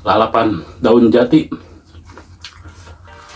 lalapan daun jati.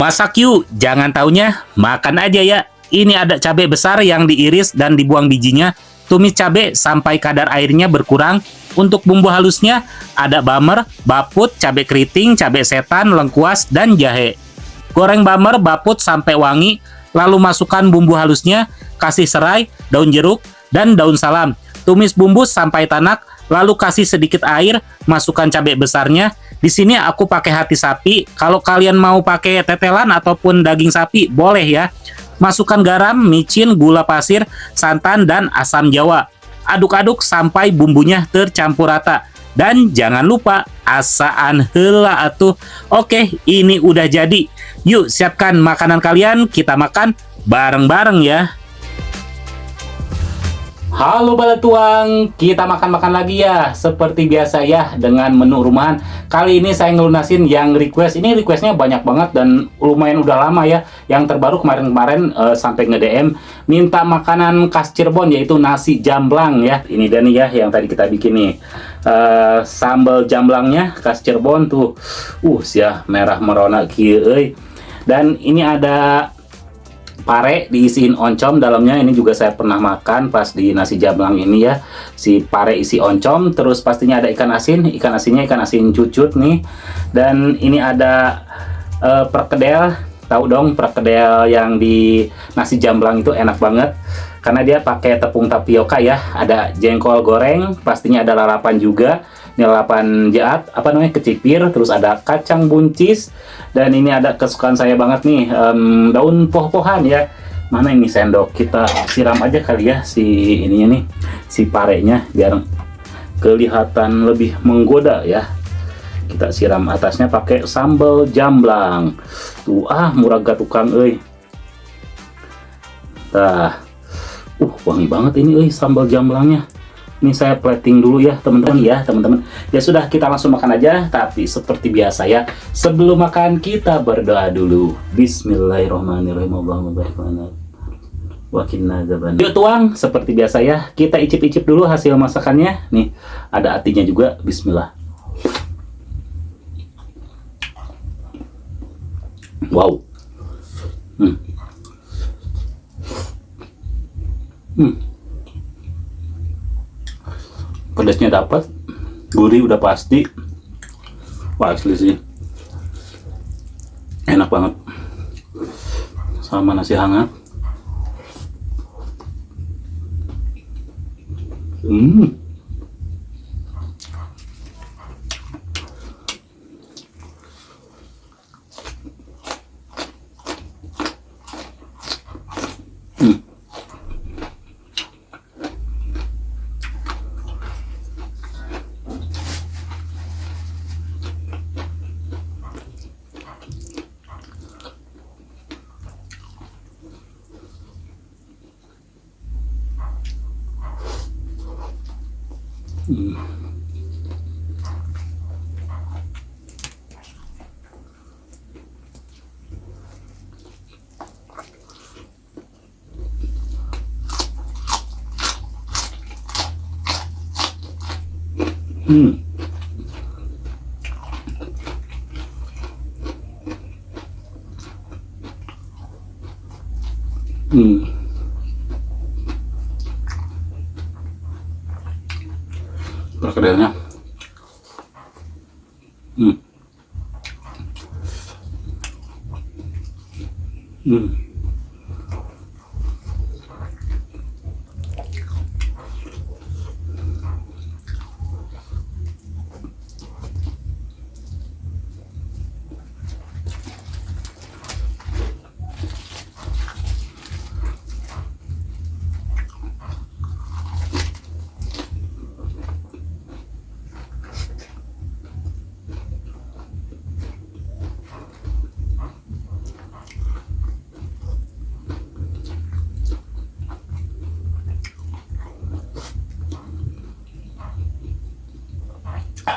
Masak yuk, jangan taunya makan aja ya. Ini ada cabai besar yang diiris dan dibuang bijinya. Tumis cabai sampai kadar airnya berkurang. Untuk bumbu halusnya ada bamer, baput, cabai keriting, cabai setan, lengkuas, dan jahe. Goreng bamer, baput sampai wangi, lalu masukkan bumbu halusnya, kasih serai, daun jeruk, dan daun salam. Tumis bumbu sampai tanak, lalu kasih sedikit air, masukkan cabai besarnya. Di sini aku pakai hati sapi. Kalau kalian mau pakai tetelan ataupun daging sapi, boleh ya. Masukkan garam, micin, gula pasir, santan, dan asam jawa. Aduk-aduk sampai bumbunya tercampur rata. Dan jangan lupa asaan heula atuh. Oke, ini udah jadi. Yuk siapkan makanan kalian, kita makan bareng-bareng ya. Halo Balatuang, kita makan-makan lagi ya. Seperti biasa ya, dengan menu rumahan. Kali ini saya ngelunasin yang request. Ini requestnya banyak banget dan lumayan udah lama ya. Yang terbaru kemarin-kemarin sampai nge-DM minta makanan khas Cirebon, yaitu nasi jamblang ya. Ini dan ya yang tadi kita bikin nih. Sambal jamblangnya khas Cirebon tuh. Sia merah merona kieu euy. Dan ini ada pare diisiin oncom dalamnya. Ini juga saya pernah makan pas di nasi jamblang ini ya, si pare isi oncom. Terus pastinya ada ikan asin, ikan asinnya ikan asin cucut nih. Dan ini ada perkedel. Tahu dong perkedel yang di nasi jamblang itu enak banget karena dia pakai tepung tapioka ya. Ada jengkol goreng, pastinya ada lalapan juga. Ini lalapan jaat, apa namanya, kecipir. Terus ada kacang buncis. Dan ini ada kesukaan saya banget nih, daun poh-pohan ya. Mana ini sendok? Kita siram aja kali ya si ininya nih, si parenya, biar kelihatan lebih menggoda ya. Kita siram atasnya pakai sambal jamblang. Tuh, murah gak tukang euy. Nah, wangi banget ini euy sambal jamblangnya. Ini saya plating dulu ya teman-teman. Ya sudah, kita langsung makan aja. Tapi seperti biasa ya, sebelum makan kita berdoa dulu. Bismillahirrahmanirrahim. Allahumma barik lana wa qina adzabannar. Yuk tuang, seperti biasa ya, kita icip-icip dulu hasil masakannya. Nih, ada atinya juga. Bismillah. Wow. Pedasnya dapat, gurih udah pasti. Wah, asli sih enak banget sama nasi hangat. Perkedelnya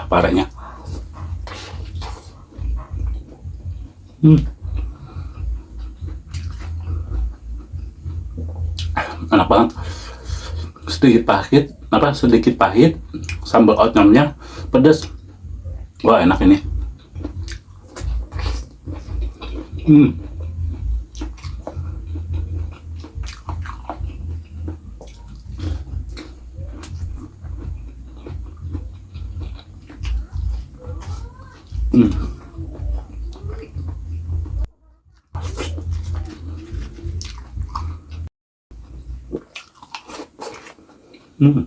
parenya. Enak banget. Sedikit pahit, sambal oncomnya pedas. Wah, enak ini. Hmm. Hmm. Hmm.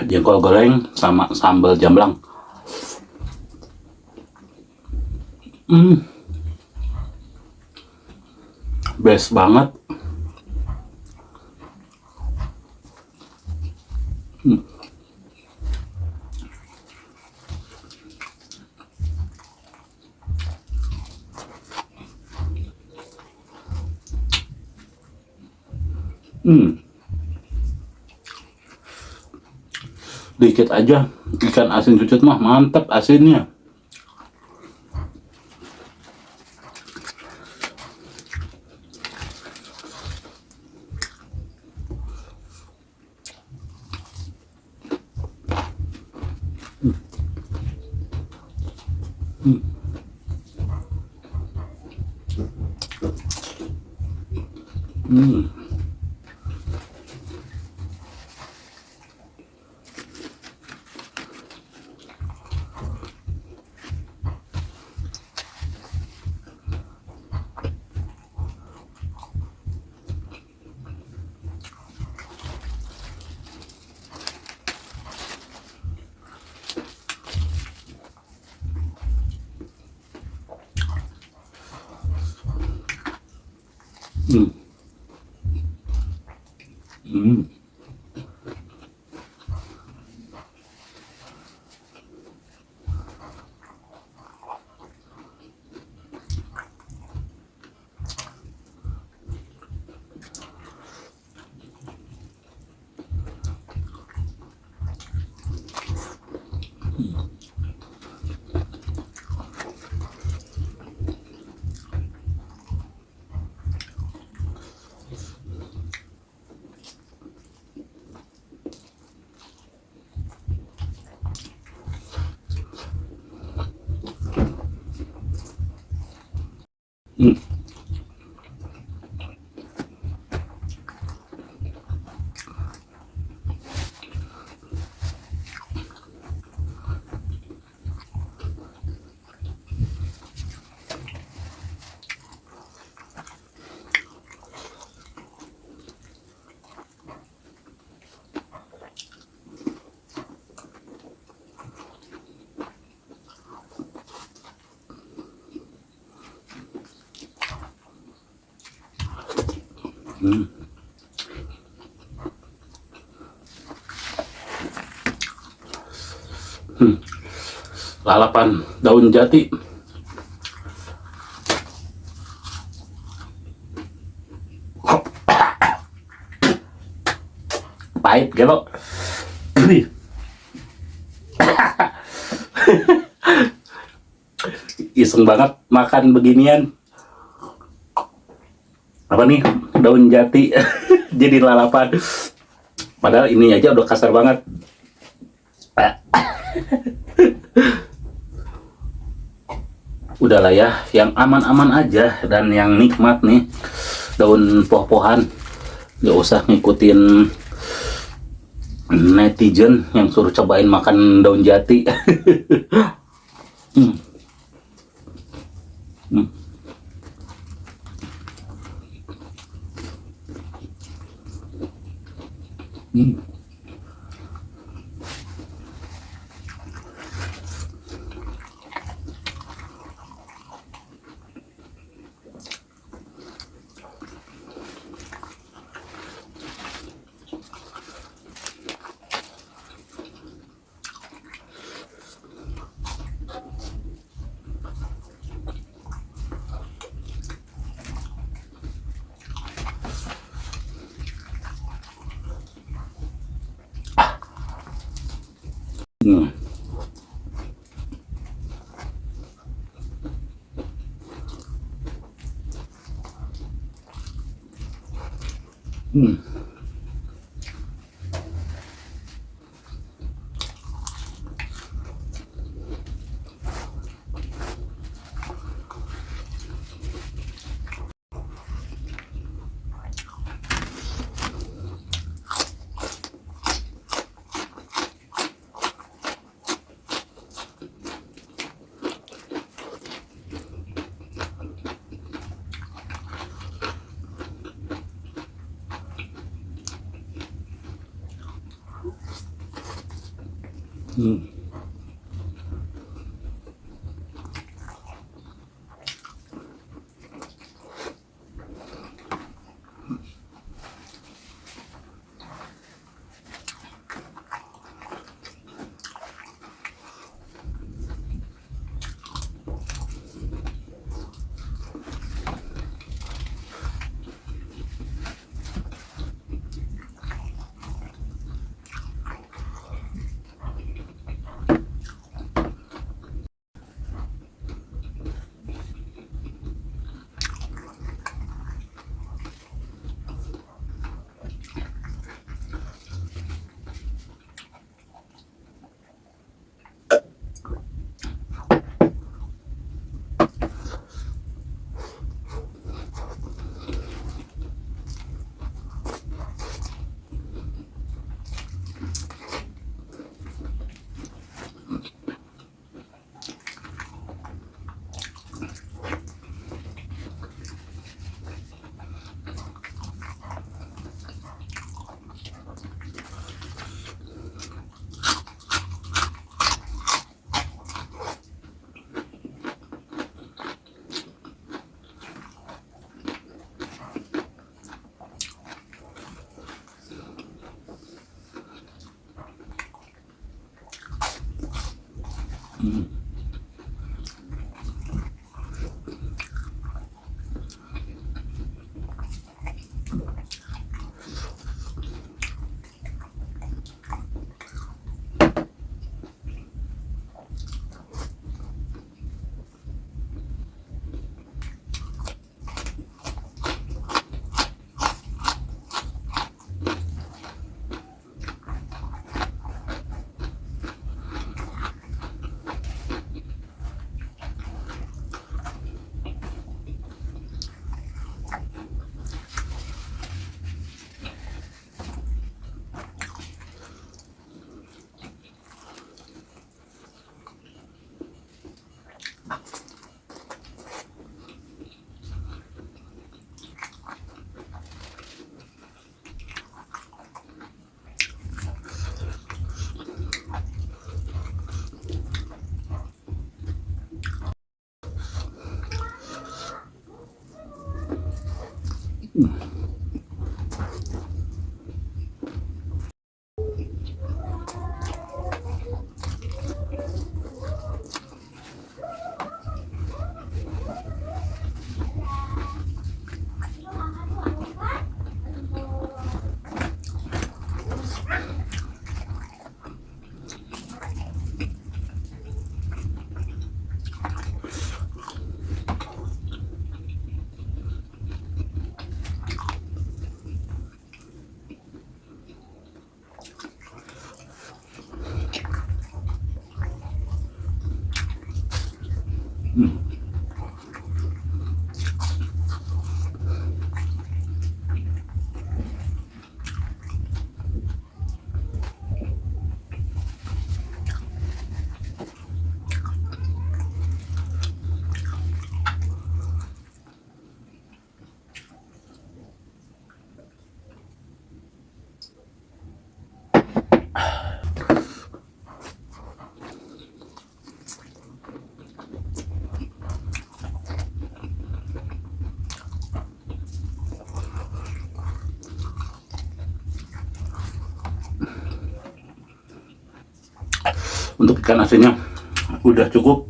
Jengkol goreng sama sambal jamblang. Hmm. Best banget. Hmm. Hmm. Dikit aja ikan asin cucut mah mantep asinnya. Hmm. Hmm. Hmm. Hmm. Hmm. Hmm. Lalapan daun jati. Pahit gitu. Wih. Iseng banget makan beginian. Apa nih? Daun jati jadi lalapan. Padahal ini aja udah kasar banget. Udahlah ya, yang aman-aman aja dan yang nikmat nih daun poh-pohan. Gak usah ngikutin netizen yang suruh cobain makan daun jati. Hmm. Hmm. Hmm. Hmm. Hmm. Hmm. Untuk ikan asinnya udah cukup.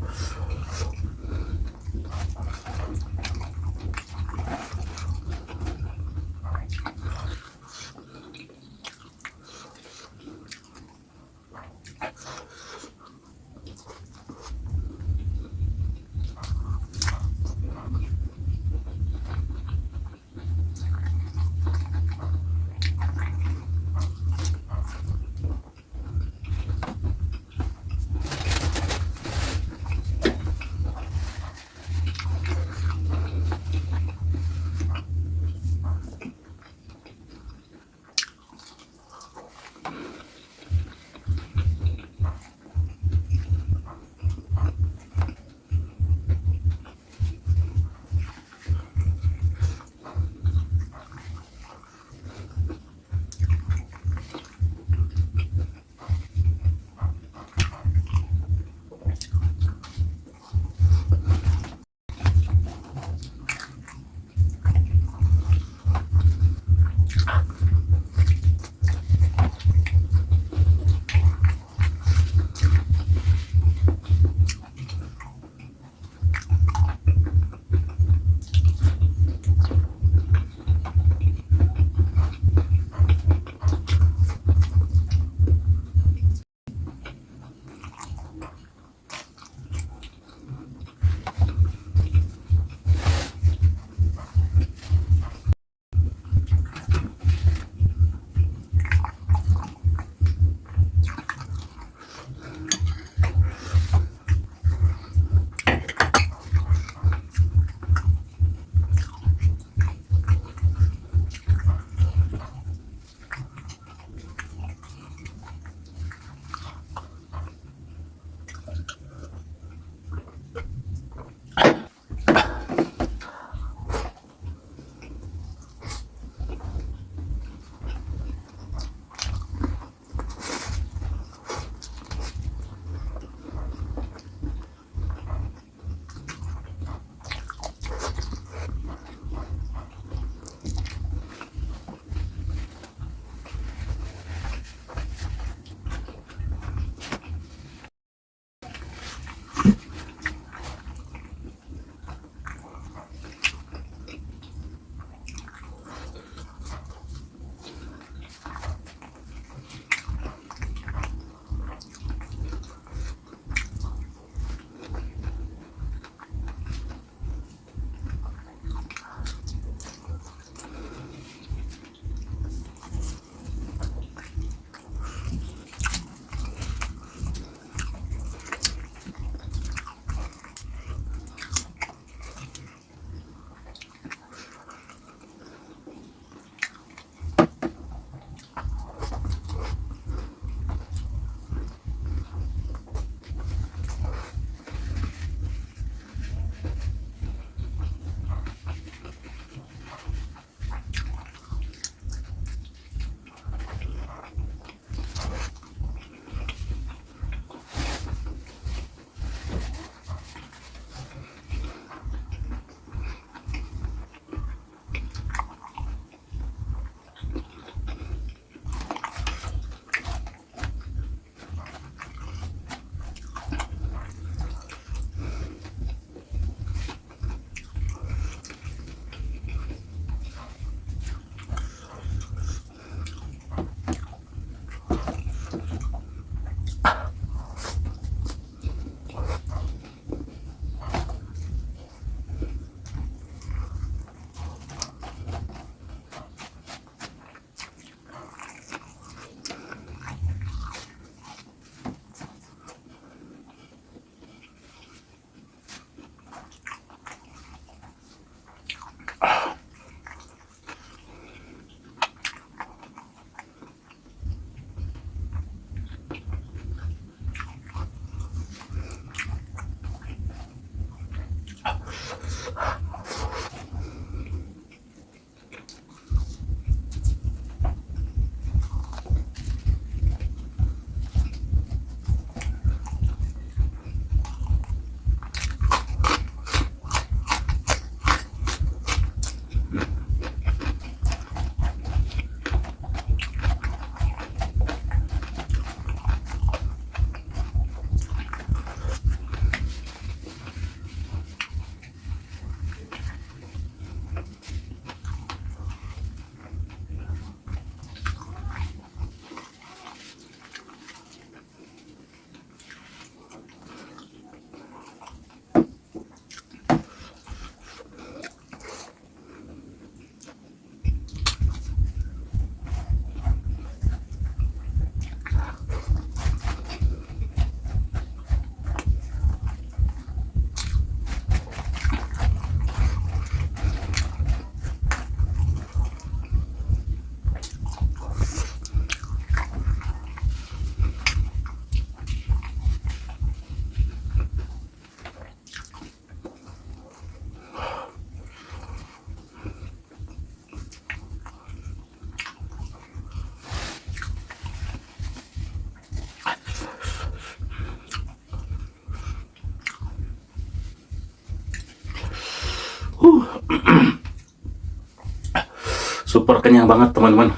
Super kenyang banget teman-teman.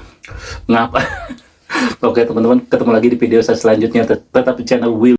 Ngapa? Oke teman-teman, ketemu lagi di video saya selanjutnya. Tetap di channel Will.